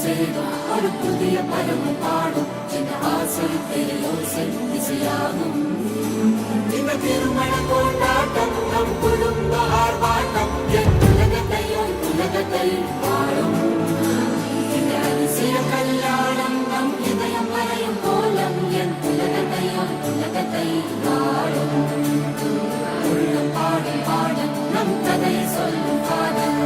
சேரும் ஒரு புதிய பருவம் பாடும் என்ற ஆசை பெரியோசை இசையாகும். இந்த திருமண கொண்டாட்டம் நம் குடும்ப ஆர்ப்பாட்டம் என் உலகத்தை வாழும். இந்த அதிசய கல்யாணம் நம் இதயம் வரையும் கோலம் என் உலகத்தை வாழும். உள்ளம் பாடும் பாடல் நம் கதையை சொல்லும் காதல்.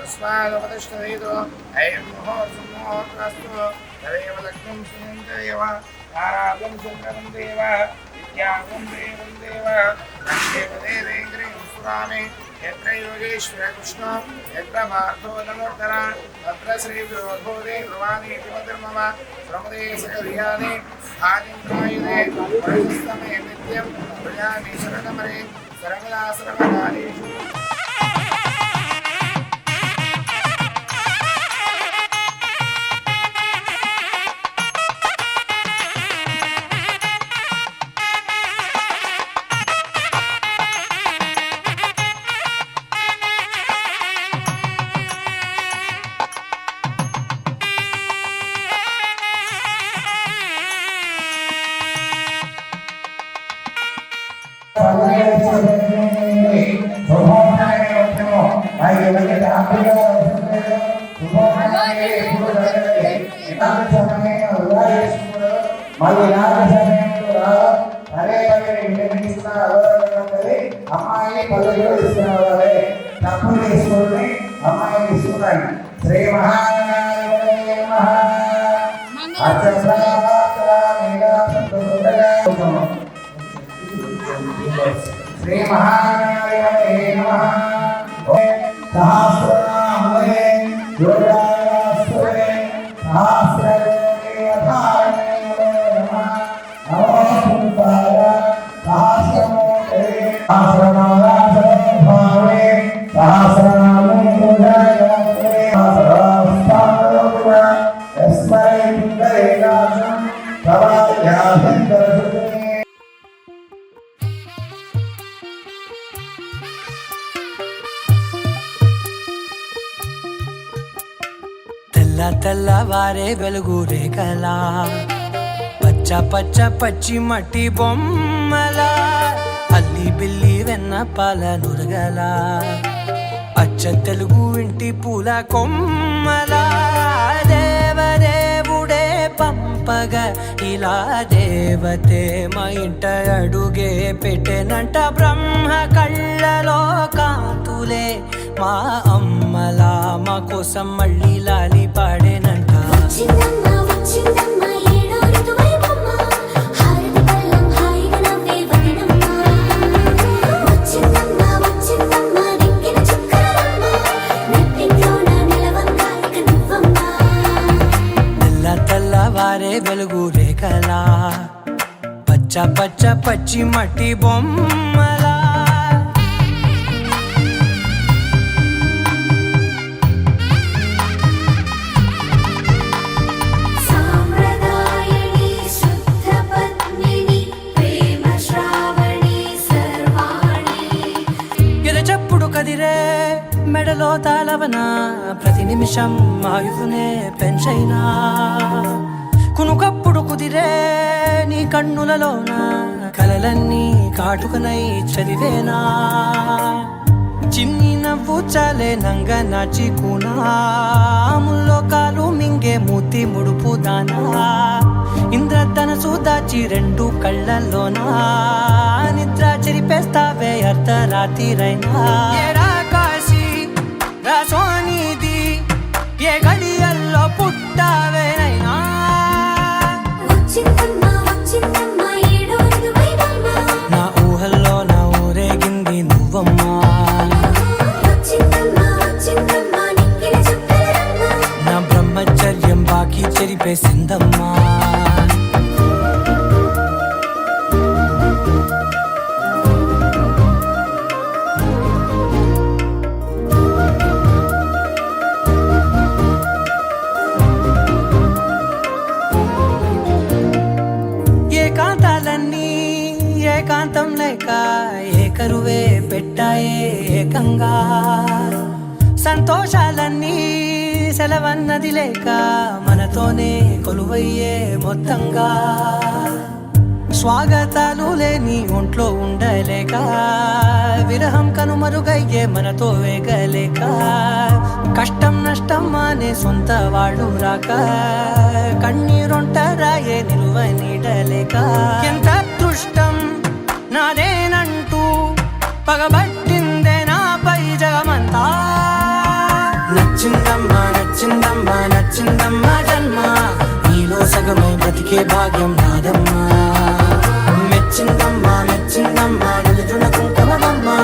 ఏకస్మాదపతిష్ఠితో ఐర్ముహోర్ముహోర్స్తు తదేవ లక్ష్మీం శ్రీదేవ నారాగం సుందరం దేవ విద్యాగం దేవం దేవ దేవేంద్రీం సురామి యత్ర యోగేశ్వర కృష్ణ యత్ర పార్థో ధనుర్ధర తత్ర శ్రీ విరోధోదే భవానీ మమ ప్రమదే సకర్యాని ఆదింద్రాయుధే ప్రశస్తమే నిత్యం ప్రజామి శరణమరే సర్వదా సర్వకాలేషు. అమ్మాయి పదవిలో ఇస్తున్నారు తప్పులు తీసుకొని అమ్మాయి తీసుకున్నాడు. శ్రీ శ్రీ మహానారాయణే నమః. సహస్రనామే యోగాస్తవే సహస్రయోగే అధారణే నమః. నమోస్తుతాయ సహస్రమూర్తే సహస్రనారాయణే సహస్రనామే యోగాస్తవే సహస్రనామే యస్మై పింగళేనాశం తవాయాసిందరసుతే. తెల్లవారే వెలుగు రేఖలా పచ్చ పచ్చ పచ్చి మట్టి బొమ్మలా అల్లి బిల్లి వెన్న పాల నురగలా అచ్చ తెలుగు ఇంటి పూల కొమ్మలా దేవదేవుడే పంపగా ఇలా దేవతే మా ఇంట అడుగే పెట్టెనంట. బ్రహ్మ కళ్ళలో కాంతులే మా అమ్మలా మా కోసం మళ్ళీ లాలి పాడేనంట. తెల్లవారే వెలుగు రేఖలా పచ్చ పచ్చ పచ్చి మట్టి బొమ్మలా సాంప్రదాయని శుద్ధ పద్మిని కదిరే మెడలో తాళవన ప్రతి నిమిషం ఆయుధునే పెంచైనా కునుకప్పుడు కుదిరే నీ కన్నులలోన కలలన్నీ కాటుకనై చదివేనా చిన్ని నవ్వు చాలే నంగ నాచి కూనాముల్లో కాలు మింగే మూతి ముడుపు దానా ఇంద్రధనసు దాచి రెండు కళ్ళల్లోనా నిద్ర చెరిపేస్తావే అర్ధరాత్రిరైనా ఏరా కాశీ రా సోనిది ఏ గడియల్లో పుట్టావేనైనా నా ఊహల్లో నా ఊరేగింది నువ్వమ్మా నా బ్రహ్మచర్యం బాకీ చెరిపేసిందమ్మా ఏకాంతాలన్నీ ఏకాంతం లేక ఏకరువే పెట్టాయే ఏకంగా సంతోషాలన్నీ సెలవన్నది లేక మనతోనే కొలువయ్యే మొత్తంగా స్వాగతాలు లేని ఒంట్లో ఉండలేక విరహం కనుమరుగయ్యే మనతో వేగలేక కష్టం నష్టం అనే సొంత వాడు రాక కన్నీరొంటరాయే నిలువ నీడలేక ఎంత అదృష్టం నాదేనంటూ పగబట్టిందే నాపై జగమంతా నచ్చిందమ్మా నచ్చిందమ్మా నచ్చిందమ్మా జన్మ నీలో సగమై బ్రతికే భాగ్యం నాదమ్మా మెచ్చిందమ్మా మెచ్చిందమ్మా నిలుచున కుంకుమమ్మా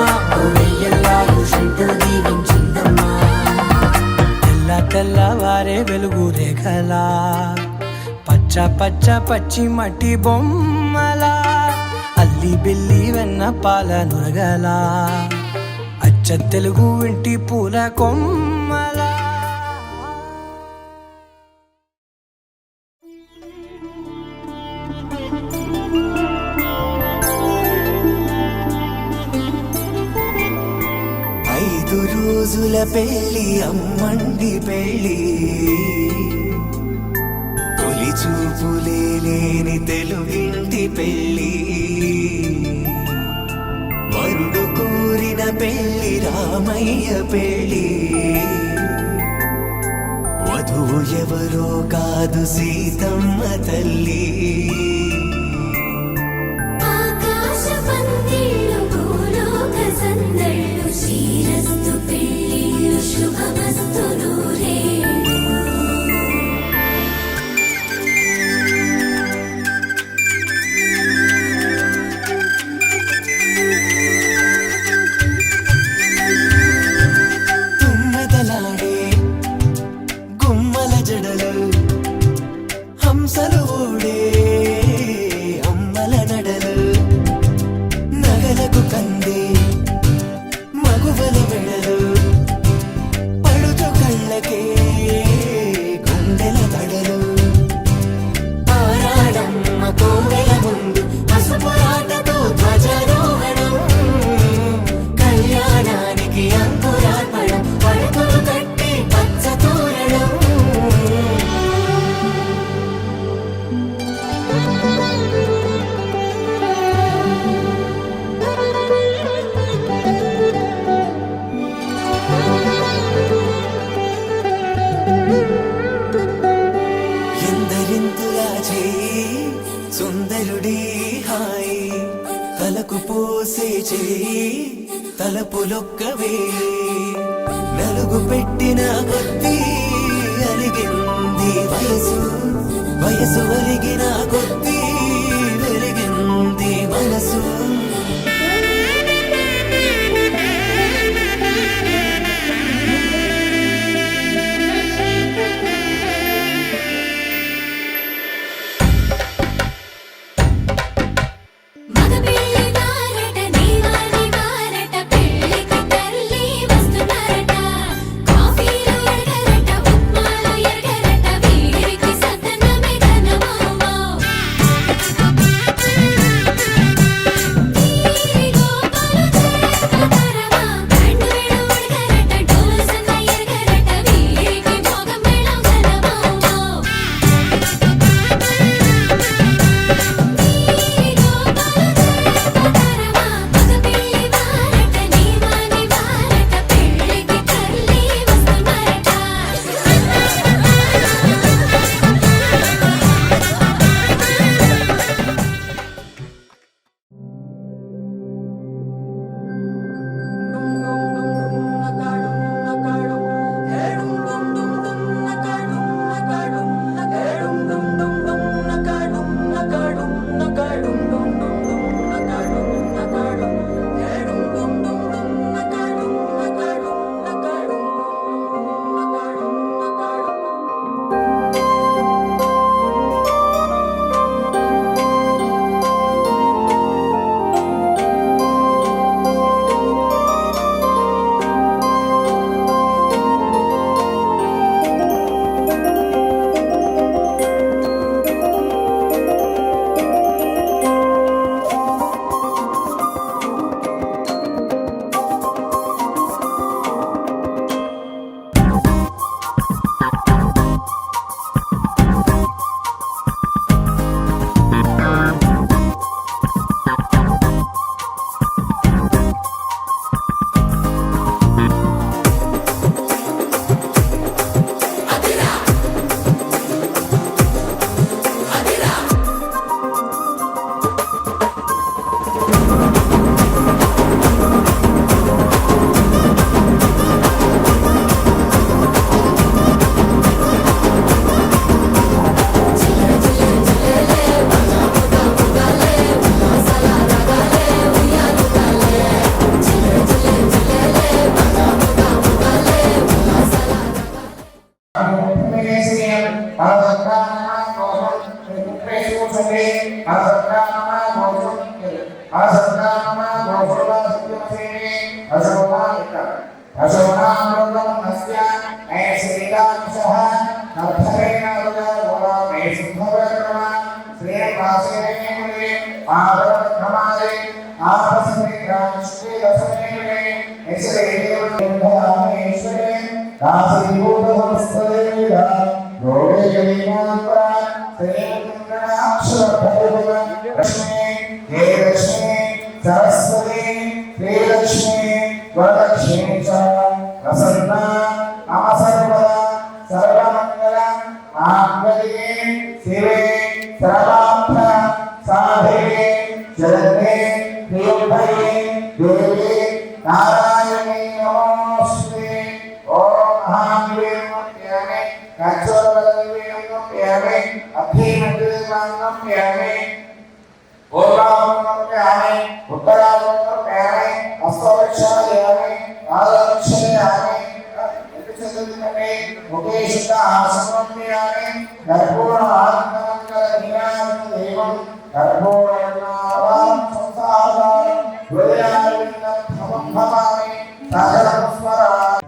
వెయ్యల్లాలు శంకరు దీవించిందమ్మా తెల్ల తెల్లవారే వెలుగు రేఖలా పచ్చ పచ్చ పచ్చి మట్టి బొమ్మలా అల్లి బిల్లి వెన్న పాల నురగలా అచ్చ తెలుగు ఇంటి పూల కొమ్మలా ఐదు రోజుల పెళ్ళి అమ్మండి పెళ్ళి తొలి చూపులే లేని తెలుగింటి పెళ్ళి వరుడు కోరిన పెళ్ళి రామయ్య పెళ్ళి వధువు ఎవరో కాదు సీతమ్మ తల్లి తుమ్మెదలాడే గుమ్మల జడలు హంసలు ఊడే అమ్మల నడలు నగలకు కందే మగువల మెడలు పడుచు కళ్ళకే గుండెల తడలు ఆరాడమ్మ కోవెల ముందు పసుపురాటతో ధ్వజారోహణం కళ్యాణానికి అంకురార్పణం పడకలు కట్టి పచ్చ తోరణం ఎందరింతులా చేయి సుందరుడి హాయి తలకు పోసే చేయి తలపులొక్కవే నలుగు పెట్టిన కొద్దీ అలిగింది వయసు వయసు ఒరిగిన కొద్దీ వెలిగింది మనసు सरस्वती श्रीलक्ष्मी वरलक्ष्मी च प्रसन्ना मम सर्वदा सर्वमंगल मांगल्ये शिवे सर्वार्थ साधिके शरण्ये त्र्यंबके देवी नारायणी नमोस्तुते। ओम महावीर्यमे कच्छोरवल्लीयमे अखिलमंगलमंगलमे ओरामंगलमे उत्तरामंगलमे अस्तवक्षायमे आदक्षयामे चतुर्दमे मुकेशता आसमम्यामे कर्पूर आनंदमंगलहीनां देवं कर्पूरनावां संसारं हृदयारविन्दं भवं भवामि सागरं स्मरामि।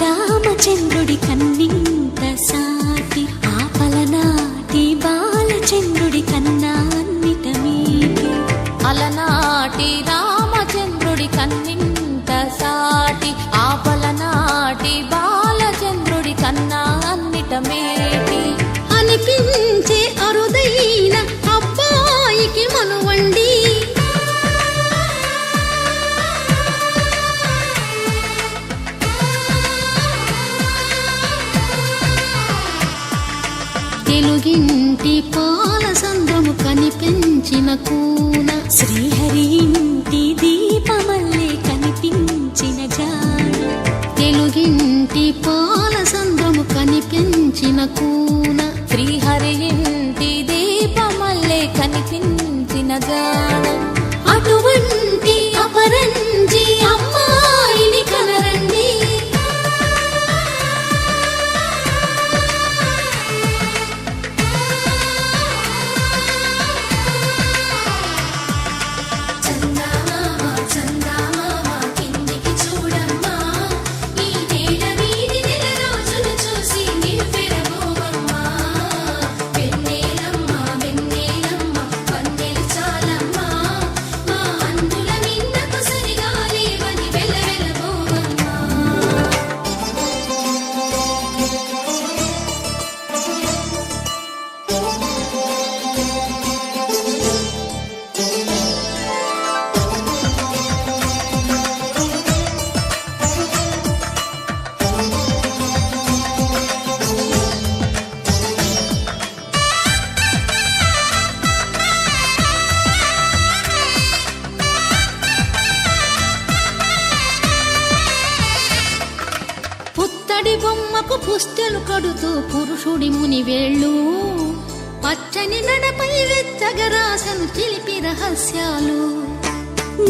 రామచంద్రుడి కన్నింత సాటి ఆపలనాటి బాలచంద్రుడి కన్నా అన్నిట మీటి అలనాటి రామచంద్రుడి కన్నింత సాటి ఆపలనాటి బాలచంద్రుడి కన్నా అన్నిట మేటి అనిపించే అరుదైన అబ్బాయికి మనువండి తెలుగింటి పాలసంద్రము కనిపించిన కూన శ్రీహరి ఇంటి దీపమల్లే కనిపించిన జాడ తెలుగింటి పాలసంద్రము కనిపించిన కూన శ్రీహరి ఇంటి దీపమల్లే కనిపించిన జాడ అటువంటి అపరంజి అమ్మాయిని కనరండి బొమ్మకు పుస్తెలు కడుతూ పురుషుడి ముని వేళ్ళు పచ్చని నడపై వెచ్చగరాసను చిలిపి రహస్యాలు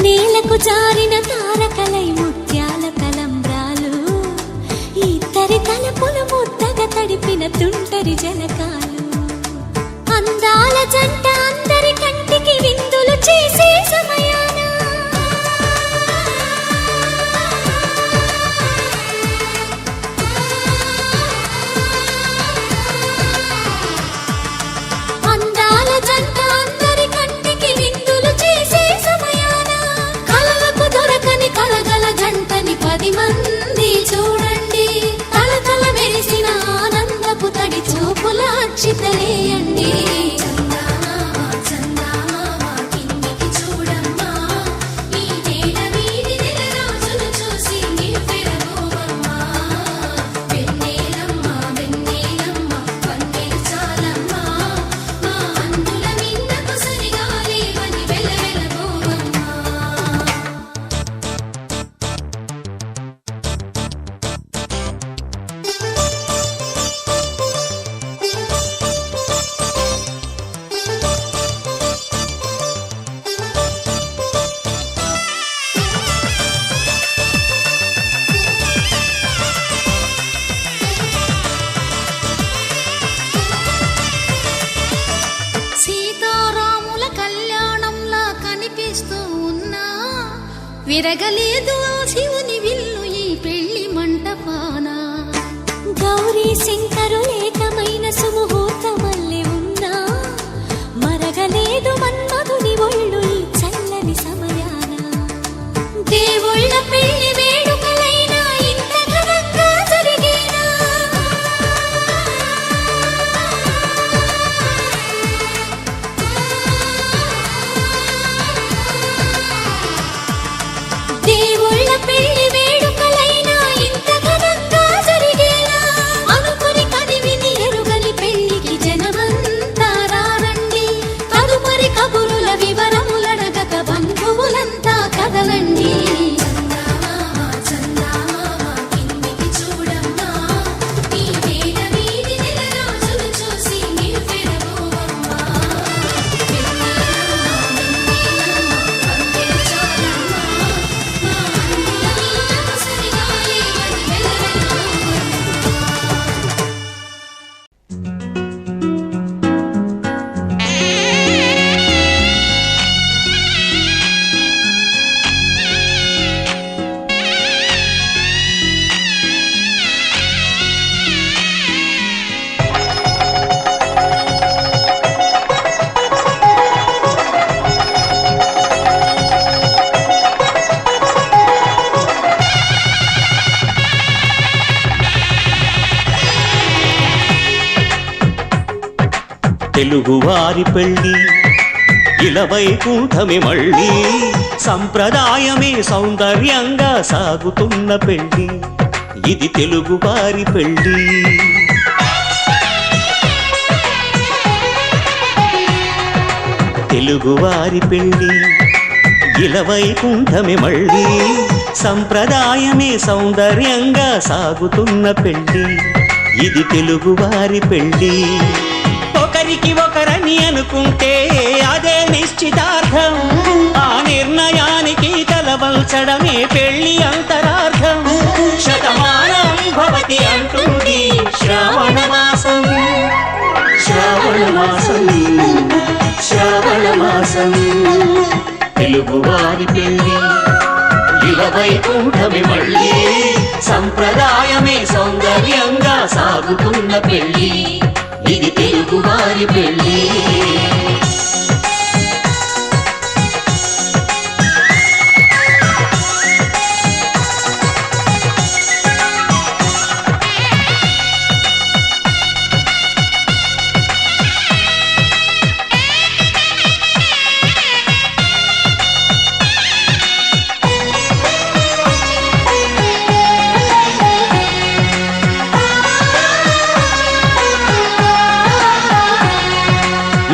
నేలకు జారిన తారకలై ముత్యాల తలంబ్రాలు ఇద్దరి తలపులు ముద్దగా తడిపిన తుంటరి జలకాలు అందాల జంట అందరి కంటికి విందులు చేసే సమయాన మంది చూడండి తలతల మెరిసిన ఆనందపు తడి చూపుల అక్షితలేయండి మా విరగలేదు ఆ శివుని విల్లు ఈ పెళ్లి మంటపాన. గౌరీ శంకరులేకమైన సుముహూర్తమల్లె ఉన్నా మరగలేదు మన్మధుని ఒళ్ళు ఈ చల్లని సమయాన. దేవుళ్ళ పెళ్లి వేడుకలైనా ఇంత ఘనంగా జరిగేనా? దేవుళ్ళ పెళ్లి వేడుకలైనా ఇంత ఘనంగా జరిగేనా? అనుకుని కదివిని ఎరుగని పెళ్లికి జనమంతా రారండి. తదుపరి కబురుల వివరములడగక బంధువులంతా కదలండి. తెలుగువారి పెళ్ళి ఇలవైకుంఠమే మళ్ళీ సంప్రదాయమే సౌందర్యంగా సాగుతున్న పెళ్ళి ఇది తెలుగువారి పెళ్ళి. తెలుగువారి పెళ్ళి ఇలవైకుంఠమే మళ్ళీ సంప్రదాయమే సౌందర్యంగా సాగుతున్న పెళ్ళి ఇది తెలుగువారి పెళ్ళి. ఒకరికి ఒకరని అనుకుంటే అదే నిశ్చితార్థం. ఆ నిర్ణయానికి తలవంచడమే పెళ్లి అంతరార్థం. శతమానం భవతి అంటుంది శ్రావణ మాసం. శ్రావణ మాసం శ్రావణ మాసం తెలుగువారి పెళ్లి ఇలవైకుంఠమే మళ్ళీ సంప్రదాయమే సౌందర్యంగా సాగుతున్న పెళ్లి ఇది తెలుగువారి పెళ్ళి.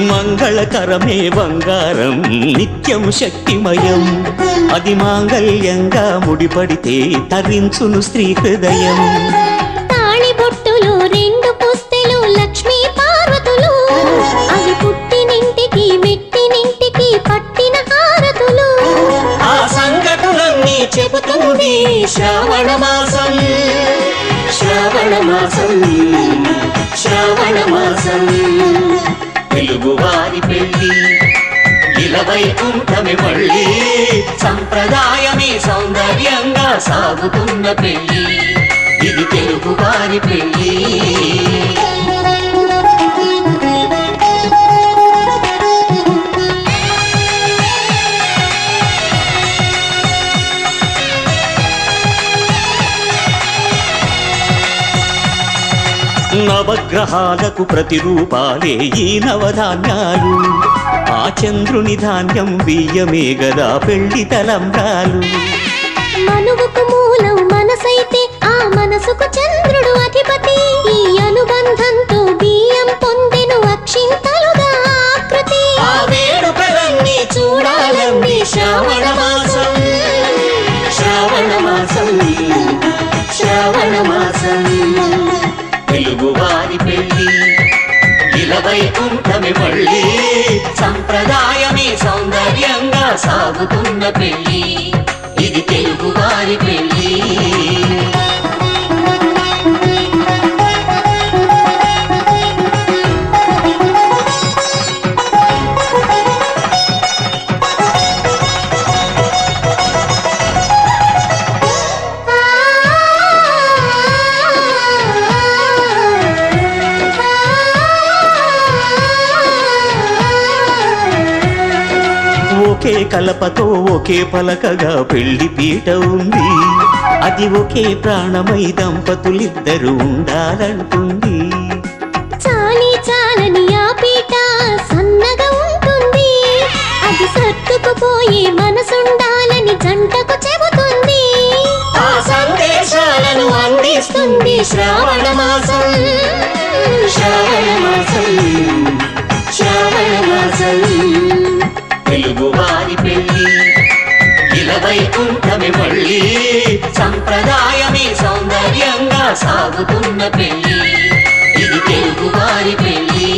మంగళకరమే బంగారం నిత్యం శక్తిమయం. అది మాంగళ్యంగా ముడిపడితే తరించును స్త్రీ హృదయం. తాళి బొట్టులు రెండు పుస్తెలు లక్ష్మీ పార్వతులు అవి పుట్టినింటికి మెట్టినింటికి పట్టిన హారతులు. ఆ సంగతులన్నీ చెబుతుంది శ్రావణ మాసం. శ్రావణ మాసం శ్రావణ మాసం తెలుగువారి పెళ్ళి ఇలవైకుంఠమే మళ్ళీ సంప్రదాయమే సౌందర్యంగా సాగుతున్న పెళ్ళి ఇది తెలుగువారి పెళ్ళి. నవగ్రహాలకు ప్రతిరూపాలే ఈ నవధాన్యాలు. ఆ చంద్రుని ధాన్యం బియ్యమే గదా పెళ్లి తలంబ్రాలు. మనువుకు మూలం మనసైతే ఆ మనసుకు చంద్రుడు అధిపతి. ఈ అనుబంధంతో బియ్యం పొందెను అక్షింతలుగా ఆకృతి. ఆ వేడుకలన్నీ చూడాలండి శ్రావణ మాసం. శ్రావణ మాసం శ్రావణ మాసం తెలుగువారి పెళ్ళి ఇలవైకుంఠమే మళ్ళీ సంప్రదాయమే సౌందర్యంగా సాగుతున్న పెళ్ళి ఇది తెలుగువారి పెళ్ళి. కలపతో ఒకే పలకగా పెళ్లి పీట ఉంది. అది ఒకే ప్రాణమై దంపతులిద్దరూ ఉండాలంటుంది. చాలి చాలని ఆ పీట సన్నగా ఉంటుంది. అది సర్దుకుపోయే మనసుండాలని జంటకు చెబుతుంది. ఆ సందేశాలను అందిస్తుంది శ్రావణ మాసం. శ్రావణ మాసం, శ్రావణ మాసం. తెలుగు వారి పెళ్లి ఇలా వైకుంఠమే మళ్ళీ. సంప్రదాయమే సౌందర్యంగా సాగుతున్న పెళ్లి. ఇది తెలుగు వారి పెళ్లి.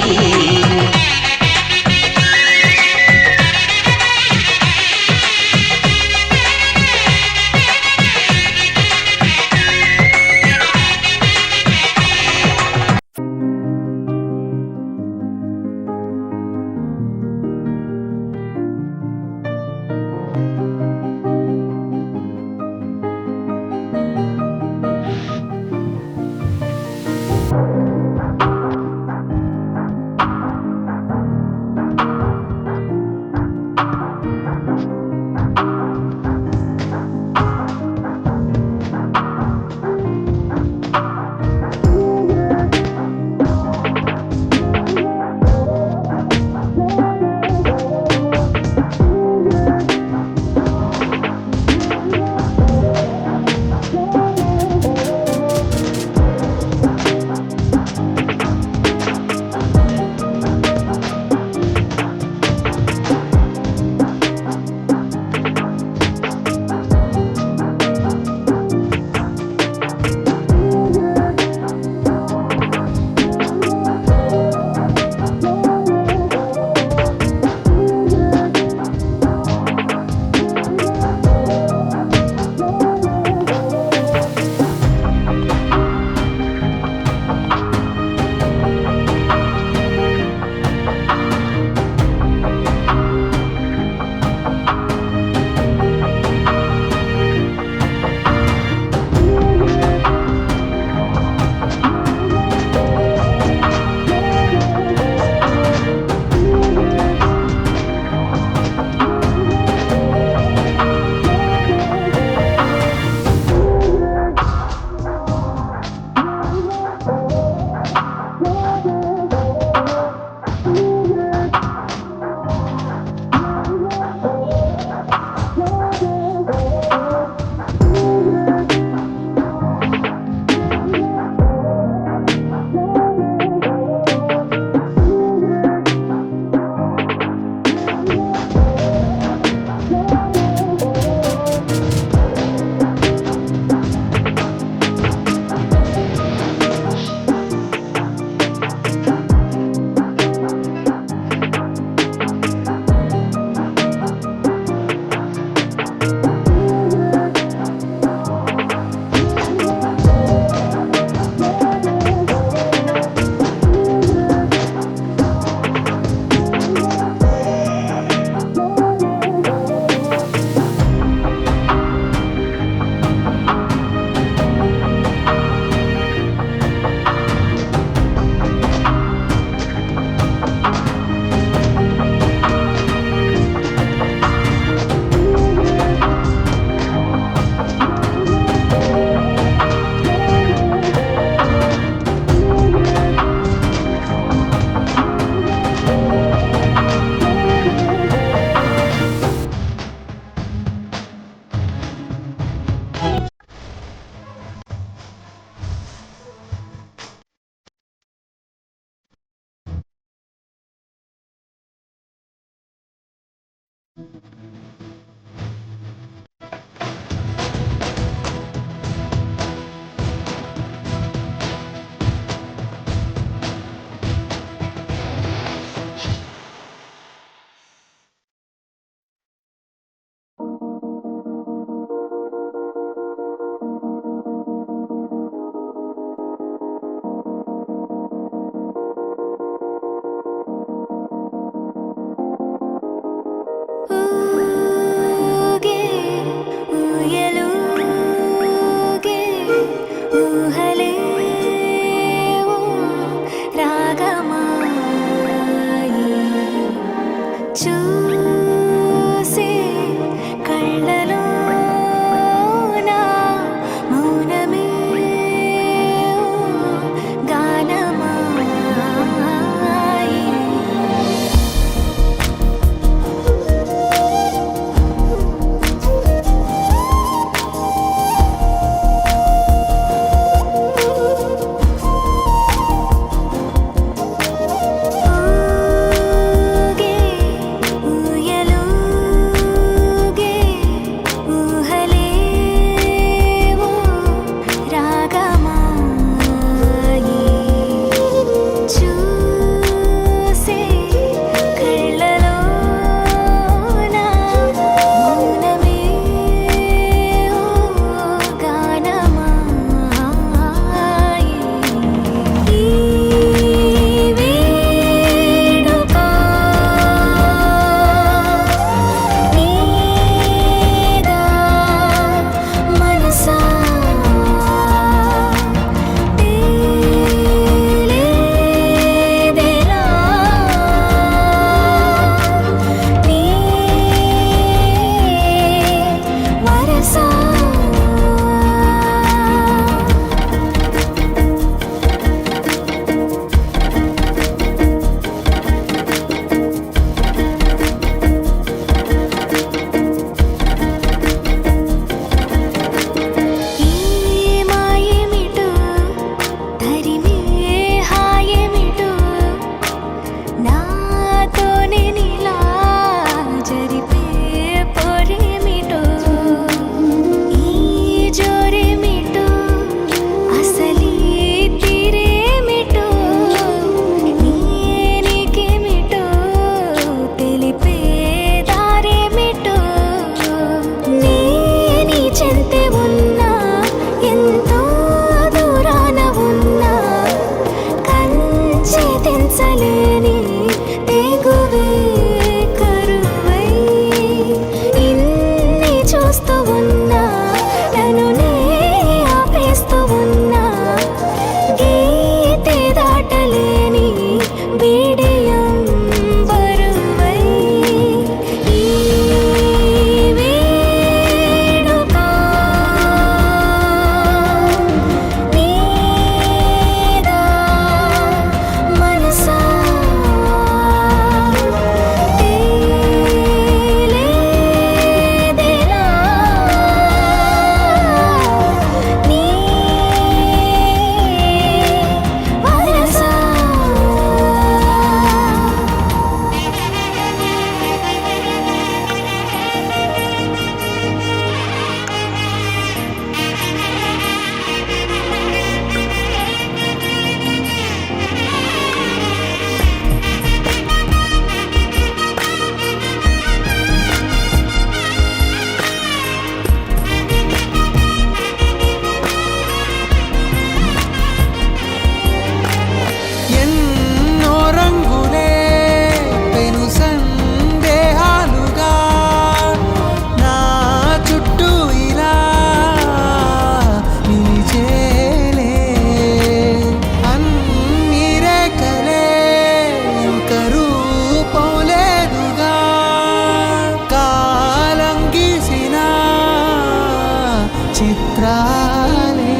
చిత్రాలే.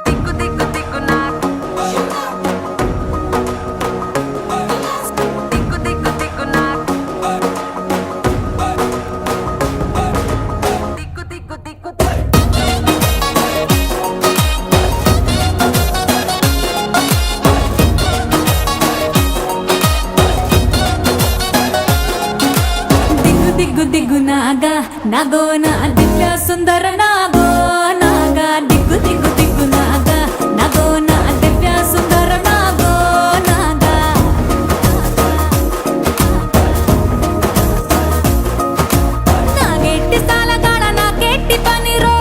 దిక్కు దిక్కు దిక్కు నాకు దిక్కు దిక్కు దిక్కు నాకు దిక్కు దిక్కు దిక్కు దిగ్గు దిగ్గు నాగా నాగో నా దివ్య సుందర నాగో నాగా దిగ్గు దిగ్గు దిగ్గు నాగా నాగో నా దివ్య సుందర నాగో నాగా నాగెట్టి సాలగాడ నాకెట్టి పనిరో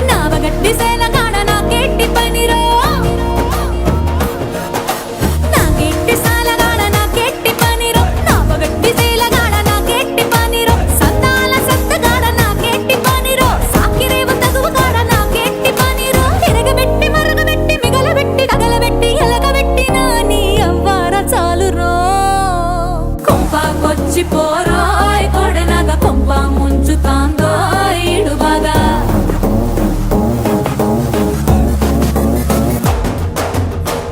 నావగట్టి సేలగాడ నాకెట్టి పనిరో నాకెట్టి సాలగాడ నాకెట్టి పనిరో నావగట్టి సేలగాడ నాకెట్టి పనిరో సంతాల సత్తగాడ నాకెట్టి పనిరో సాకిరేవ తగువగాడ నాకెట్టి పనిరో తిరగబెట్టి మరగబెట్టి మిగలబెట్టి తగలబెట్టి ఎలగబెట్టి నాని అవ్వార చాలురో కొంపకొచ్చి పోరాయ్ కొడనగ కొంప ముంచుతాందో ఇడుబాగా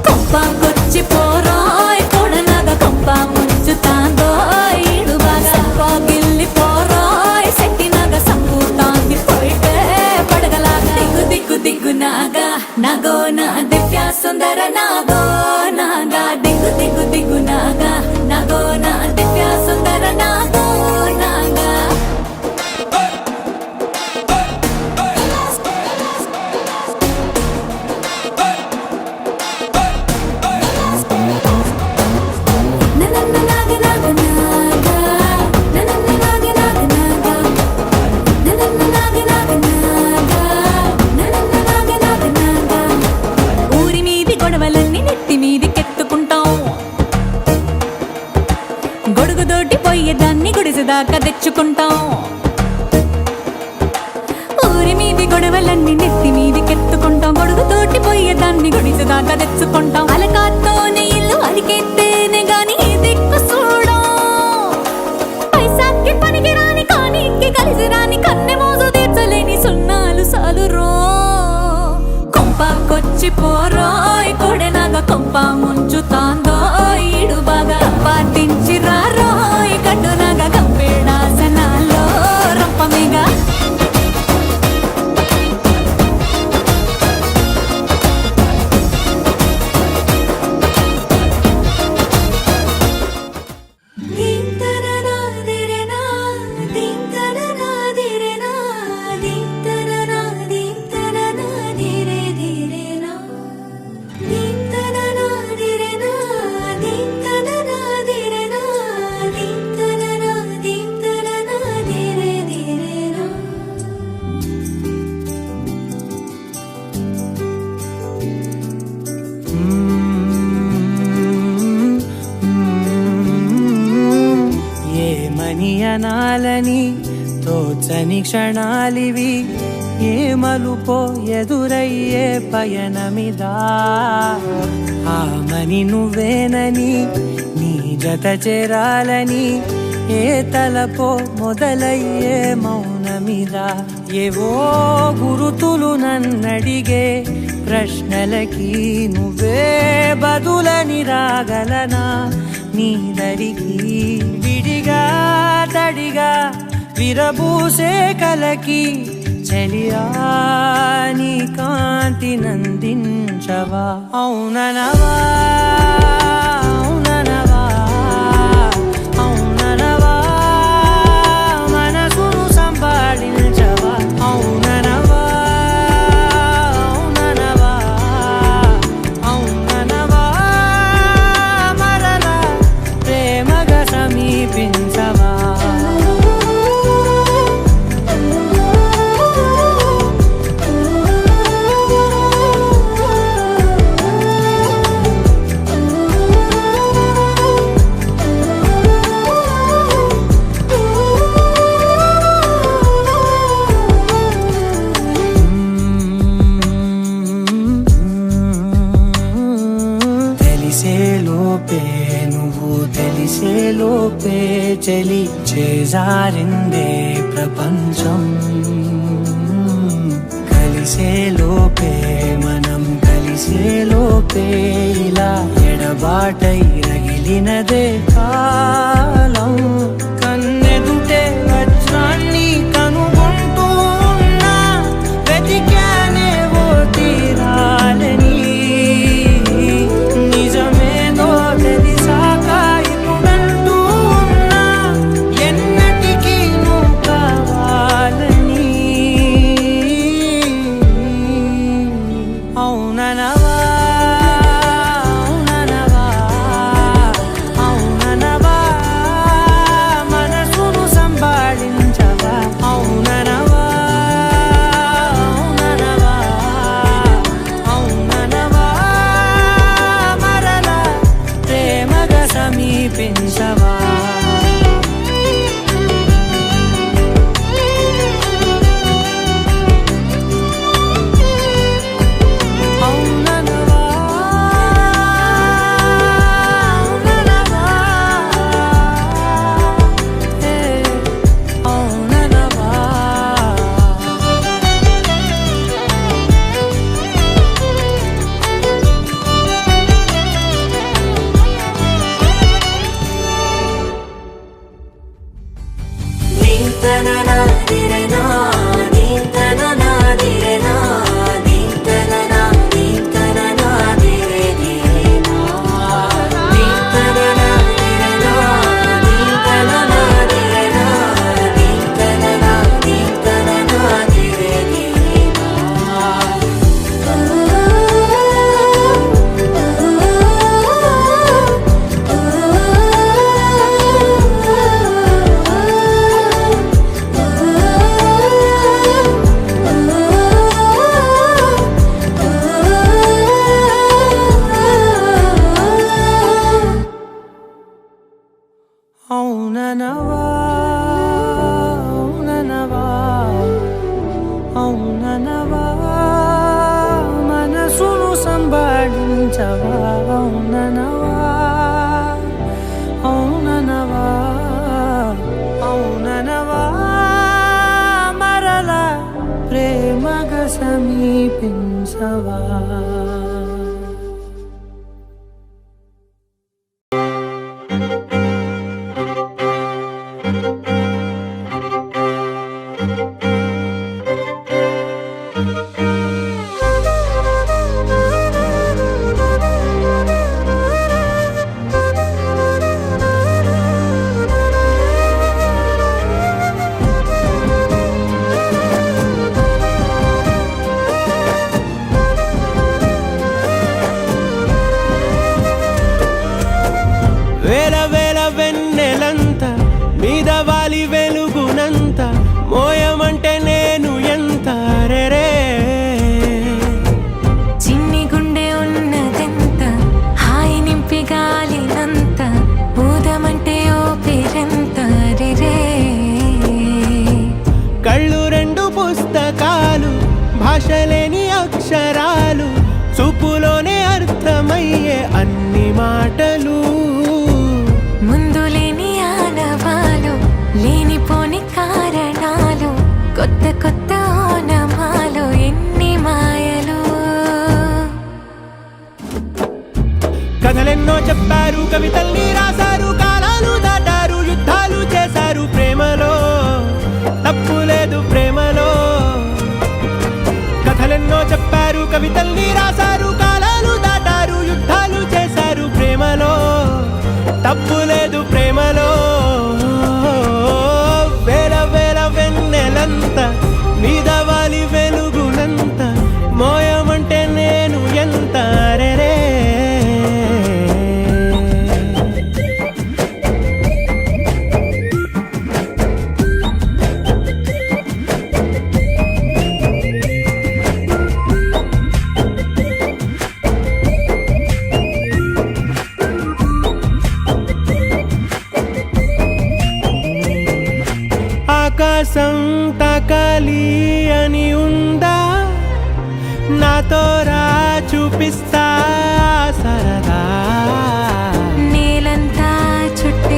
కొంపకొచ్చి పోరాయ్ కొడనగ కొంప ముంచుతాందో ఇడుబాగా గిల్లి పోరాయ్ సెట్టినగ సంపూతాంది పోయితే పడగలాగా దిగ్గు దిగ్గు దిగ్గు నాగా నాగో నా దివ్య సుందర నాగో నాగా దిగ్గు దిగ్గు దిగ్గు నాగా నాగో నా దివ్య సుందర నాగో నాగా ననన్న నాగ నాగ నాగా ననన్న నాగ నాగ నాగా ననన్న నాగ నాగ నాగా ననన్న నాగ నాగ నాగా ఊరి మీది గొడవలన్నీ నెత్తి మీదికెత్తుకుంటాం గొడుగుదోటి పోయేదాన్ని గుడిసెదాకా తెచ్చుకుంటాం ఊరి మీది గొడవలన్నీ నెత్తి మీదికెత్తుకుంటాం గొడుగుతోటి పోయేదాన్ని గుడిసెదాకా తెచ్చుకుంటాం అలకాత్తోనే ఇల్లు అలికెత్తేనే గాని దిక్కు చూడం పైసాకి పనికి రాని కానీకి కలిసి రాని కన్నె మోజు తీర్చలేని సున్నాలు సాలురో కొంపకొచ్చి పోరోయ్ కొడెనగ కొంప ముంచుతాందో ఈడు బాగా పాటించి రారోయ్ కట్టునగ కంపేడాసనాల్లో రంపమేగా ఏమని అనాలని తోచని క్షణాలివి ఏ మలుపో ఎదురయ్యే పయనమిదా ఆమని నువ్వేనని నీ జత చేరాలని ఏ తలపో మొదలయ్యే మౌనమిదా ఏవో గురుతులు నన్నడిగే ప్రశ్నలకి నువ్వే బదులని రాగలనా నీ దరికి విడిగా తడిగా విరబూసే కలకి చెలియా నీ కాంతి నందించవా అవుననవా అవుననవా అవుననవా మనసును సంపాదించవా అవుననవా అవుననవా అవుననవా మరలా ప్రేమగా సమీపించవా కలిసే లోపే చలి చేజారిందే ప్రపంచం కలిసే లోపే మనం కలిసే లోపే ఇలా ఎడబాటై రగిలినదే కాలం కన్నెదుటే వజ్రాన్ని కనుగొంటూ ఉన్నా వెతికానే ఓ తీరాలని నిజమేదో తెలిసాక ఇప్పుడంటూ ఉన్నా ఎన్నటికీ నువ్వు కావాలని అవుననవా అవుననవా మనసును సంభాళించవా అవుననవా అవుననవా మరలా ప్రేమగా సమీపించవా అవుననవా అవుననవా అవుననవా అవుననవా మనసును సంభాళించవా అవుననవా అవుననవా మరలా ప్రేమగా సమీపించవా వేల వేల వెన్నెలంత మీద వాలి వెలుగునంత మోయమంటే నేను ఎంత రే చిన్ని గుండె ఉన్నదెంత హాయి నింపి గాలినంత ఊదమంటే ఓ పేరెంత రే కళ్ళు రెండు పుస్తకాలు భాష లేని అక్షరాలు చూపులోనే అర్థమయ్యే అన్ని మాటలు ముందు లేని ఆనవాలు లేనిపోని కారణాలు కొత్త కొత్త ఓనమాలు ఎన్ని మాయలు కథలెన్నో చెప్పారు కవితల్ని రాశారు కాలాలు దాటారు యుద్ధాలు చేశారు ప్రేమలో తప్పు లేదు ప్రేమలో కథలెన్నో చెప్పారు కవితల్ని రాశారు కాలాలు దాటారు యుద్ధాలు చేశారు ప్రేమలో తప్పు లేదు ప్రేమలో వేల వేల వెన్నెలంత మీద వాలి వెలుగునంత మోయమంటే నేను ఎంత రే ఆకాశం తాకాలి అని ఉందా నాతో రా చూపిస్తా సరదా నేలంతా చుట్ట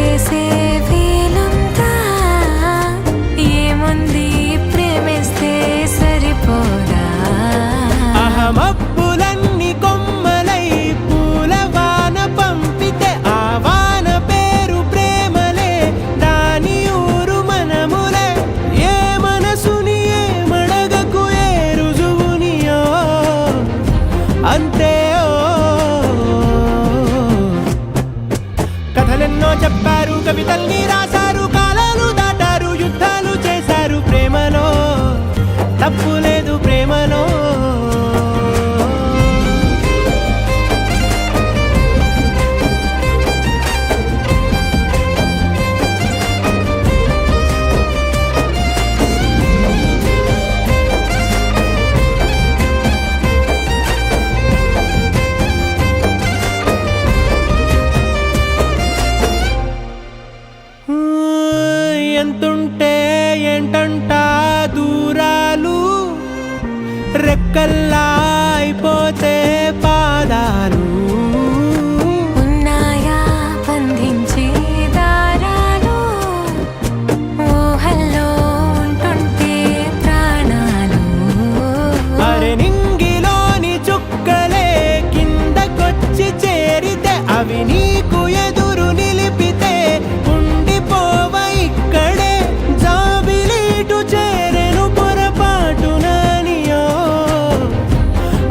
అంతే కథలెన్నో చెప్పారు, కవితల్ని రాశారు, కాలాలు దాటారు, యుద్ధాలు చేశారు ప్రేమలో, తప్పు లేదు ప్రేమలో. ఎంతుంటే ఏంటంట దూరాలు, రెక్కల్లా అయిపోతే పాదాలు. ఉన్నాయా బంధించే దారాలు, ఊహల్లో ఉంటుంటే ప్రాణాలు. అరె నింగిలోని చుక్కలే కిందకొచ్చి చేరితే, అవి నీకు ఎదురు నిలిపితే ఉండిపోవ ఇక్కడే. జాబిలీటు చేరెను పొరపాటుననియో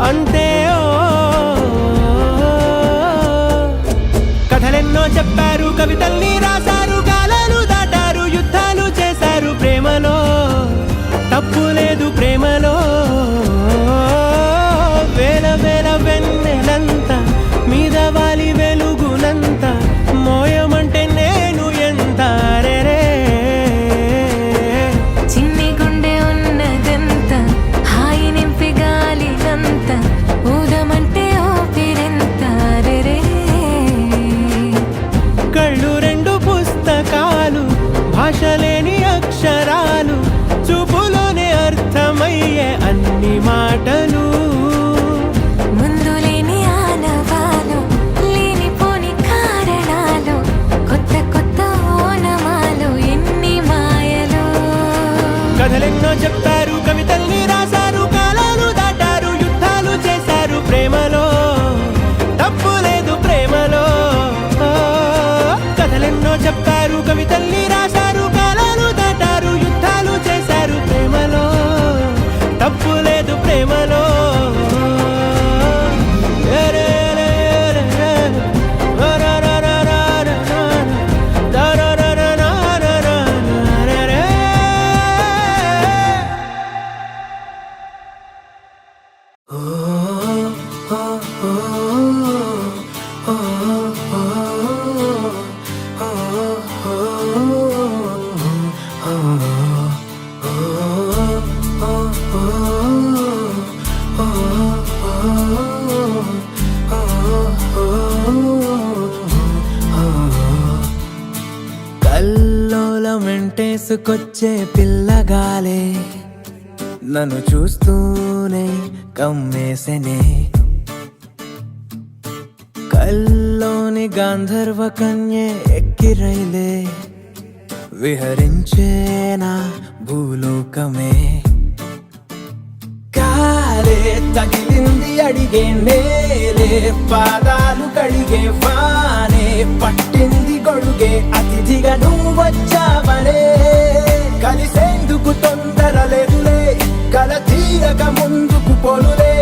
అంతే కథలెన్నో చెప్పారు, కవితల్ని రాశారు, కాలాలు దాటారు, యుద్ధాలు చేశారు ప్రేమలో, తప్పు లేదు ప్రేమలో. వేల వేల వెన్నెలంత మీద వాలి వెలుగునంత, మోయమంటే నేను ఎంత రే. చిన్ని గుండె ఉన్నదంత, హాయి నింపి గాలినంత, ఊదమంటే ఊపిరెంత రే. కళ్ళు రెండు పుస్తకాలు, భాష లేని అక్షరాలు, చూపులోనే అర్థమయ్యే అన్ని మాటలు. ముందు లేని ఆనవాలు, లేనిపోని కారణాలు, కొత్త కొత్త ఓనమాలు, ఎన్ని మాయలు. కథలెన్నో చెప్పారు, కవితల్ని రాశారు, కాలాలు దాటారు, యుద్ధాలు చేశారు ప్రేమలో, తప్పు లేదు ప్రేమలో. కథలెన్నో చెప్పారు, కవితల్ని రాశారు, కాలాలు దాటారు, యుద్ధాలు చేశారు ప్రేమలో, తప్పు లేదు ప్రేమలో. కల్లోలమెంటేసుకొచ్చే పిల్లగాలే నన్ను చూస్తూనే కమ్మేసెనే. కల్లోని గాంధర్వ కన్యే ఎక్కిరైలే, విహరించేనా భూలోకమే. కాలే తగిలింది అడిగే నేలే, పాదాలు కడిగే వానే, పట్టింది గొడుగే అతిథిగా నువ్వు వచ్చావనే. కలిసేందుకు తొందర లేదులే, కల తీరక ముందుకు పోలులే.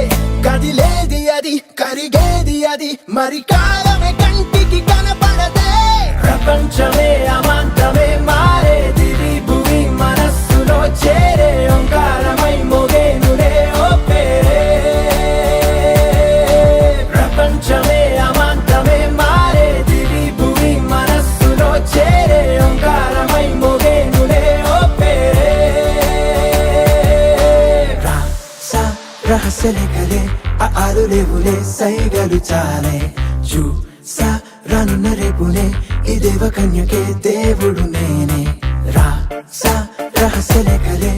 కదిలేది అది, కరిగేది అది, మరి కాలమే కంటికి కనపడదే. ప్రపంచమే అమాంతమే మారేది, భూమి మనస్సులో చేరే ఓంకారమై మోగేనులే ఓ పేరే. ప్రపంచమే అమాంతమే మారేది, భూమి మనస్సులో చేరే ఓంకారమై మోగేనులే ఓ పేరే. రహస్యలేఖలే ఆలు లేవులే, సైగలు చాలే, చూసా రానున్న రేపునే, ఈ దేవ కన్యకే దేవుడు నేనే. రహస్యలేఖలే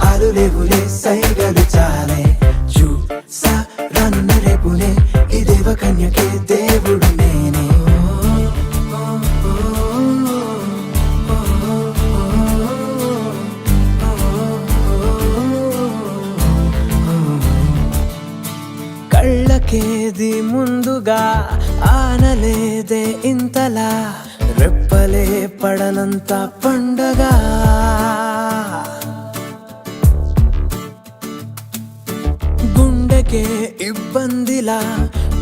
ఆలు లేవులే, సైగలు చాలే, చూసా రానున్న రేపునే, ఈ దేవ కన్యకే దేవుడు నేనే. కళ్ళకేది ముందుగా ఆనలేదే ఇంతలా, రెప్పలే పడనంత పండగ. గుండెకే ఇబ్బ పైబందిలా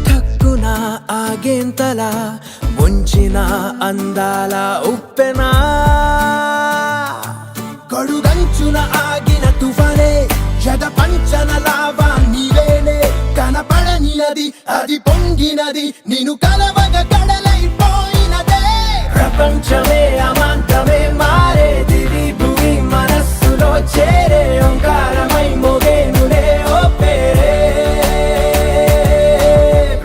ఠక్కున ఆగేంతలా ముంచిన అందాల ఉప్పెనా కడుగంచున ఆగిన తుఫానే జగ పంచన లావా నీవేలే కనపడని నది అది పొంగినది నిన్ను కలవగ కడలైపోయినదే ప్రపంచమే అమాంతమే మారే దివి భూమి మనస్సులో చేరే ఓంకారమై మోగేనులే ఓ పేరే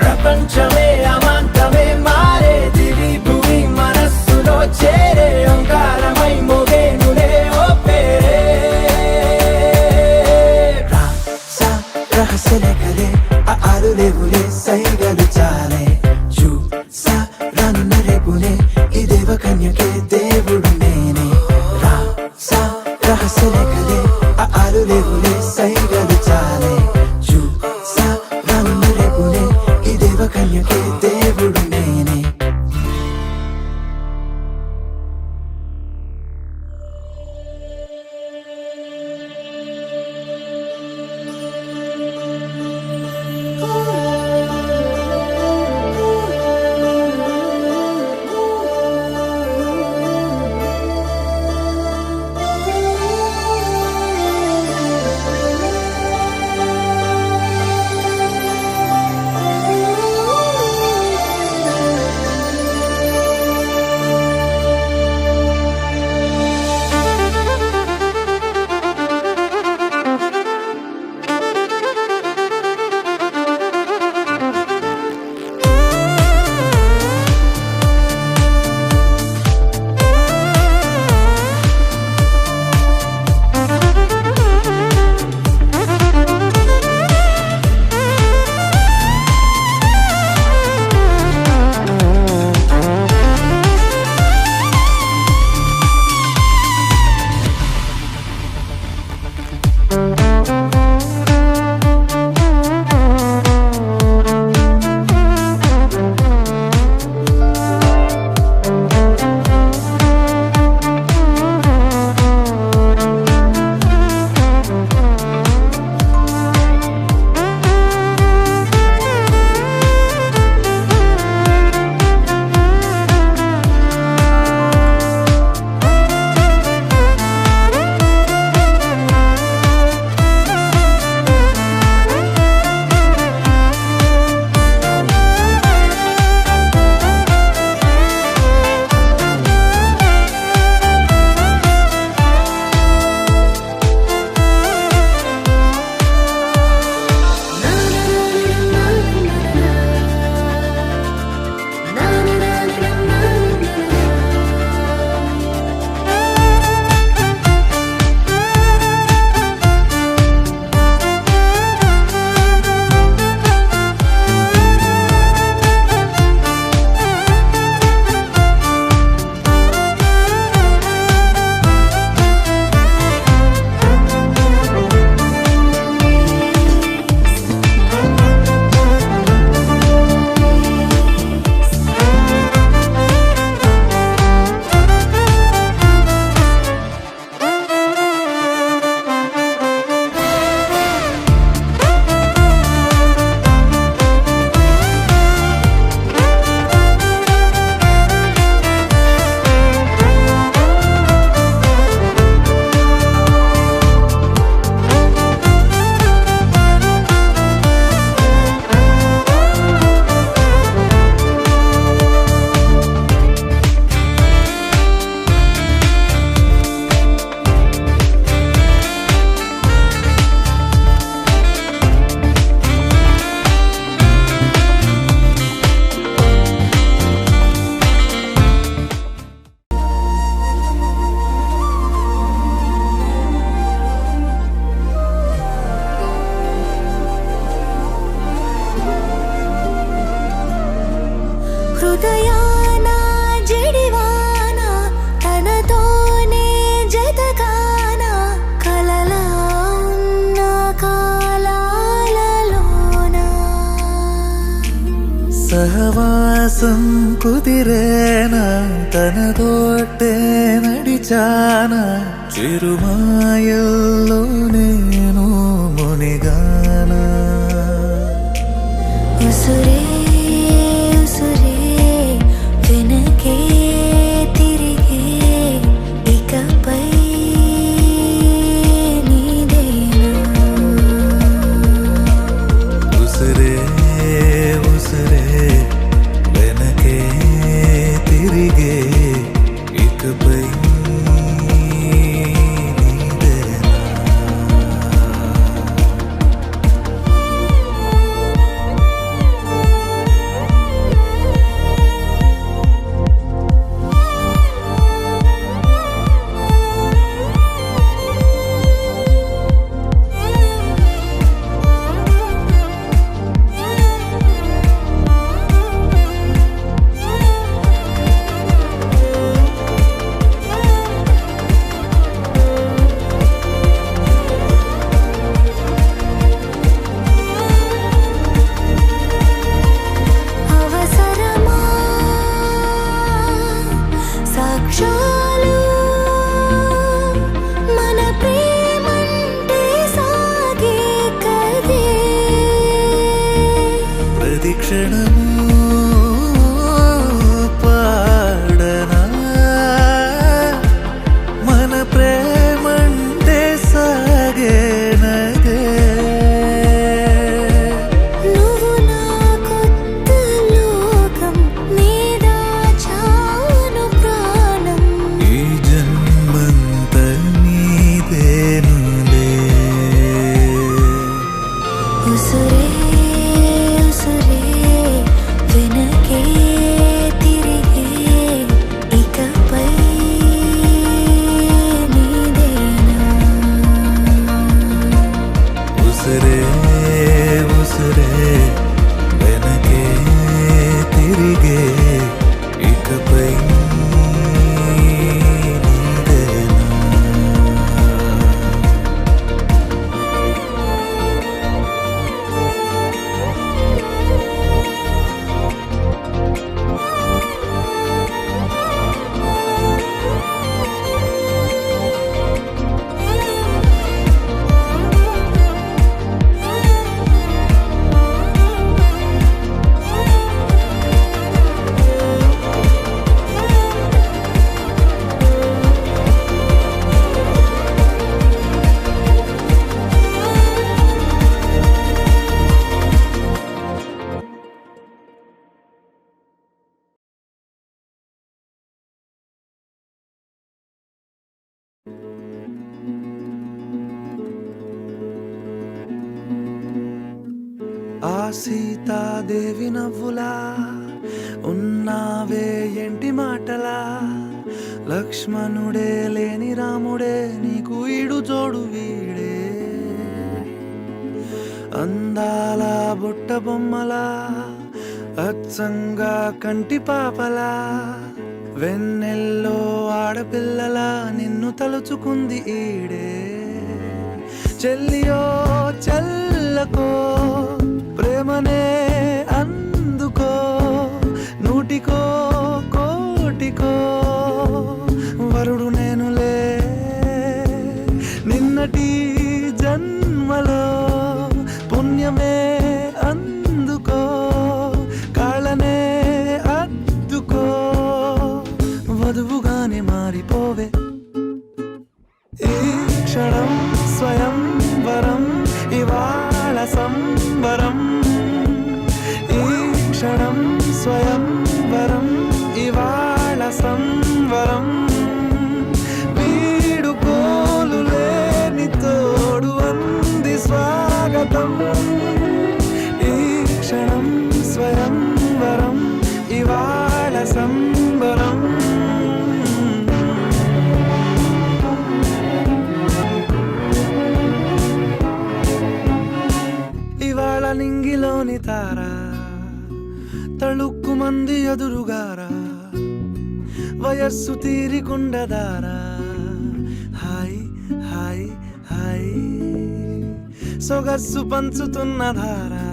ప్రపంచమే అమాంతమే మారే దివి భూమి మనస్సులో చేరే ఓంకారమై మోగేనులే ఓ పేరే రహస్యలే కలే ఆలు లేవులే సైగలు చాలే చూసా రానున్న రేపులే ఈ దేవ కన్యకే దేవుడు నేనే రహస్యలే కలే ఆలు లేవులే సైగలు చాలే చూసా రానున్న రేపులే ఈ దేవ కన్యకే దేవుడు నేనే హృదయాన జడివాన తనతోనే జతగాన కలలా ఉన్న కాలాలలోన సహవాసం కుదిరేనా తనతోటే నడిచానా చిరుమాయల్లో నేను మునిగానా ఉసురే ఉసురే వెనకే తిరిగే ఇకపై నీదేనా ఉసురే ఉసురే వెనకే తిరిగే ఇకపై నీదేనా అవసరమా సాక్ష్యాలు మన ప్రేమంటే సాగే కదే ప్రతి క్షణము పాడనా మన ప్రేమంటే సాగేనదే నువ్వు నా కొత్త లోకం నీదా చాను ప్రాణం ఈ జన్మంత నీదేనులే ఉసురే ఉసురే వెనకే తిరిగే ఇకపై నీదేనా ఉసురే ఉసురే వెనకే తిరిగే ఇకపై నీదేనా ఆ సీతాదేవి నవ్వులా ఉన్నావే ఎంటి మాటలా లక్ష్మణుడే లేని రాముడే నీకు ఈడు జోడు వీడే అందాల బుట్ట బొమ్మలా అచ్చంగా కంటి పాపలా వెన్నెల్లో ఆడపిల్లలా నిన్ను తలుచుకుంది ఈడే చెల్లియో చల్లకో ప్రేమనే అందుకో నూటికో కోటికో వరుడు నేనులే నిన్నటి జన్మలో పుణ్యమే అందుకో కాళ్ళనే అద్దుకో వధువుగానే మారిపోవే ఈ క్షణం స్వయం వరం ఇవాళ సంబరం ఈ క్షణం స్వయం వరం ఇవాళ సంవరం వీడుకోలు లేని తోడు అంది స్వాగతం ఈ క్షణం స్వయం వరం ఇవాళ సంబరం ఇవాళ నింగిలోని తారా తళుక్కు మంది ఎదురుగారా వయస్సు తీరికుండదారా హాయ్ హాయ్ హాయ్ సొగస్సు పంచుతున్న ధారా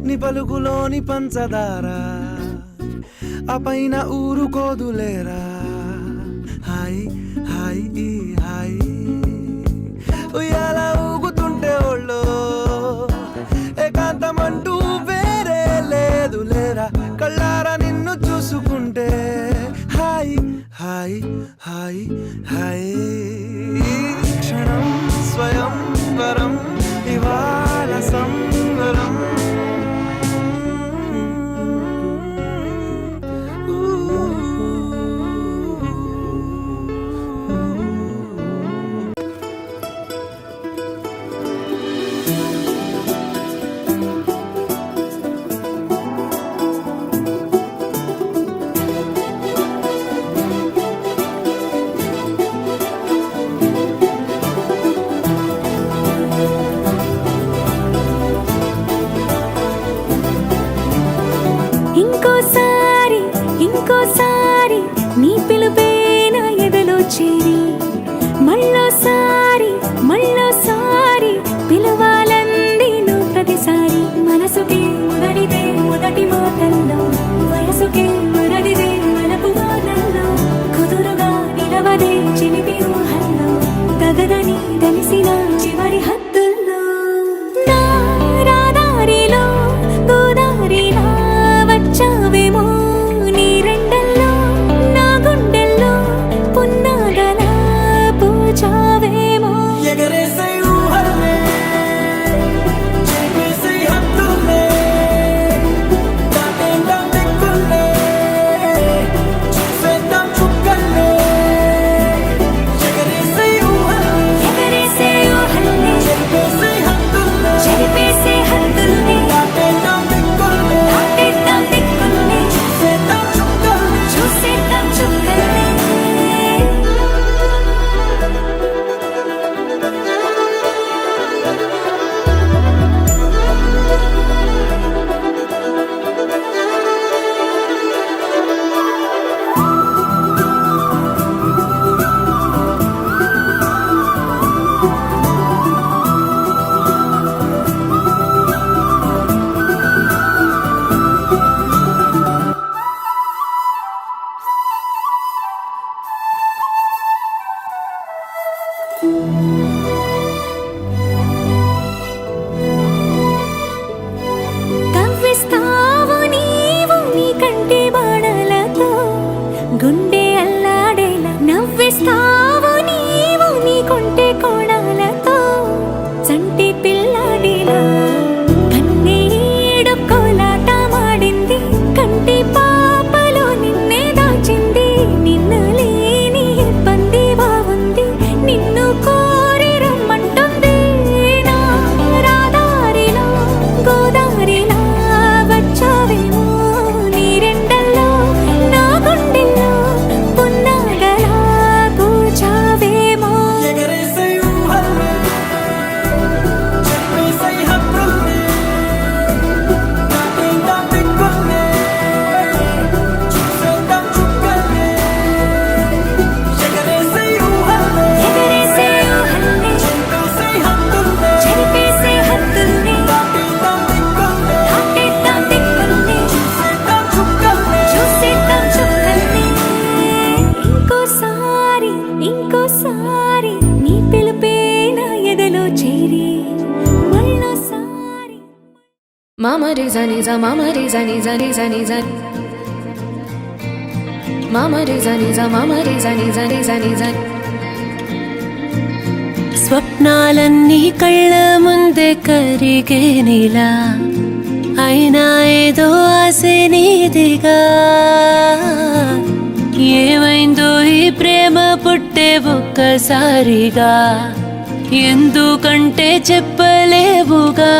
నీ పలుకులోని పంచదారా ఆ పైన ఊరుకోదులేరా హాయ్ హాయ్ ఈ హాయ్ ఉయ్యాల ఊగుతుంటే ఒళ్ళో ఏకాంతమంటూ హై క్షణం స్వయం వరం ఇవాళ సంవరం ఇంకోసారి ఇంకోసారి నీ పిలుపే నా ఎదలో చేరి మళ్ళోసారి మళ్ళోసారి పిలవాలంది నువ్వు ప్రతిసారి మనసుకి మొదటిదే మొదటి మాటల్లో వయసుకి మొదటిదే మనపు మాటల్లో కుదురుగా నిలవదే చిలిపి ఊహల్లో గగదని తెలిసిన చివరి హద్దుల్లో నా రాదారిలో గోదారిలా వచ్చావేమో నీ రెండల్లో నా గుండెల్లో పున్నాగలా పూచావేమో ఎగరేసే ఊహలే చేసే హద్దులే దాటేద్దాం దిక్కులే చూసేద్దాం చుక్కలే ఎగరేసే ఊహలే ఎగరేసే ఊహల్ని చేసే హద్దులే చెరిపేసే హద్దుల్ని దాటేద్దాం దిక్కులే దాటేద్దాం దిక్కుల్ని చూసేద్దాం చుక్కలే చూసేద్దాం చుక్కల్ని కవ్విస్తావు నీవు నీ కంటి బాణలతో గుండె అల్లాడేలా నవ్విస్తావు నీవు నీ కొంటె కోణాలతో చంటి పిల్లాడిలా కన్నీడు కోలాట మాడింది కంటి పాపలో నిన్నే దాచింది నిన్ను లేని ఇబ్బంది బాగుంది నిన్ను కోరి రమ్మంటుంది నా రాదారిలో గోదారిలా వచ్చావేమో నీ రెండల్లో నా గుండెల్లో పున్నాగలా పూచావేమో ఎగరేసే ఊహలే చేసే హద్దులే దాటేద్దాం దిక్కులే చూసేద్దాం చుక్కలే ఎగరేసే ఊహలే ఎగరేసే ఊహల్ని చేసే హద్దులే చెరిపేసే హద్దుల్ని దాటేద్దాం దిక్కులే దాటేద్దాం దిక్కుల్ని చూసేద్దాం చుక్కలే చూసేద్దాం చుక్కల్ని ఇంకోసారి ఇంకోసారి నీ పిలుపే నా ఎదలో చేరి మళ్ళోసారి Mama reza niza mama reza niza reza niza Mama reza niza mama reza niza reza niza స్వప్నాలన్నీ కళ్ళ ముందే కరిగేనిలా అయినా ఏదో ఆశ నీదిగా ఏమైందో ఈ ప్రేమ పుట్టే ఒక్కసారిగా ఎందుకంటే చెప్పలేవుగా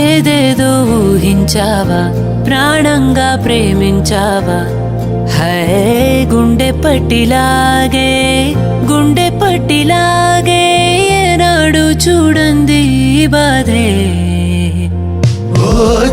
ఏదేదో ఊహించావా ప్రాణంగా ప్రేమించావా హై గుండె పట్టిలాగే ఏనాడు చూడంది ఈ బాధే ఓ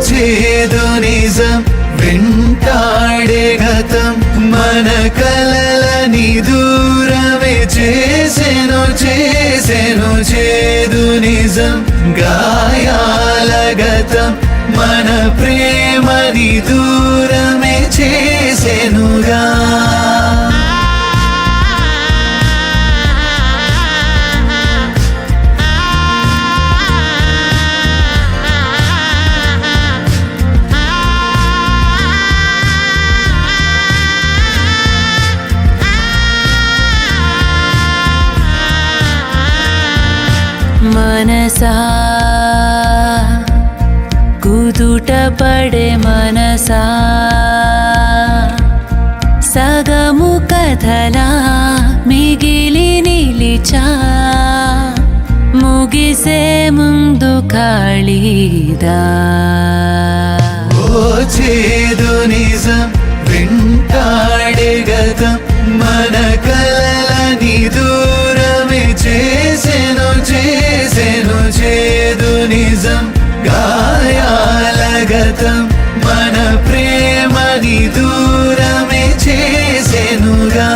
చేదు నిజం వెంటాడే గతం మన కలలని దూరమే చేసెను చేదు నిజం గాయాల గతం మన ప్రేమని దూరమే చేసెనుగా వయసా కుదుట పడే మనసా సగము కథలా మిగిలి నిలిచా ముగిసే ముందు ఖాళీదా ఓ చేదు నిజం వెంటాడే గతం మన కలలని దూరమే చేసెను చేదు నిజం గాయాల గతం మన ప్రేమని దూరమే చేసెనుగా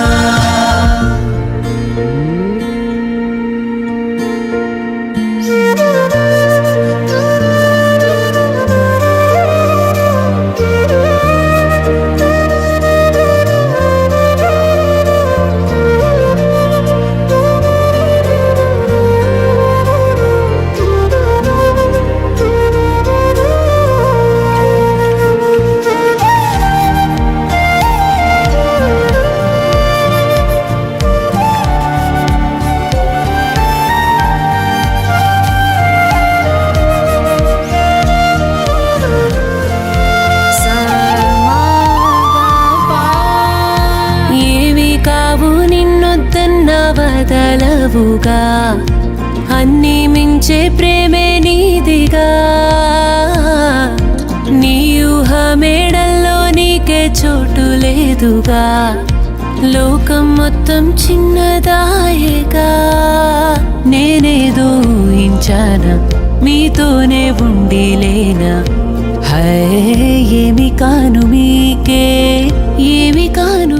వదలవుగా అన్నీ మించే ప్రేమే నీదిగా నీ ఊహ మేడల్లో నీకే చోటు లేదుగా లోకం మొత్తం చిన్నదాయేగా నేనేదో ఊహించానా మీతోనే ఉండిలేనా హై ఏమి కాను మీకే ఏమి కాను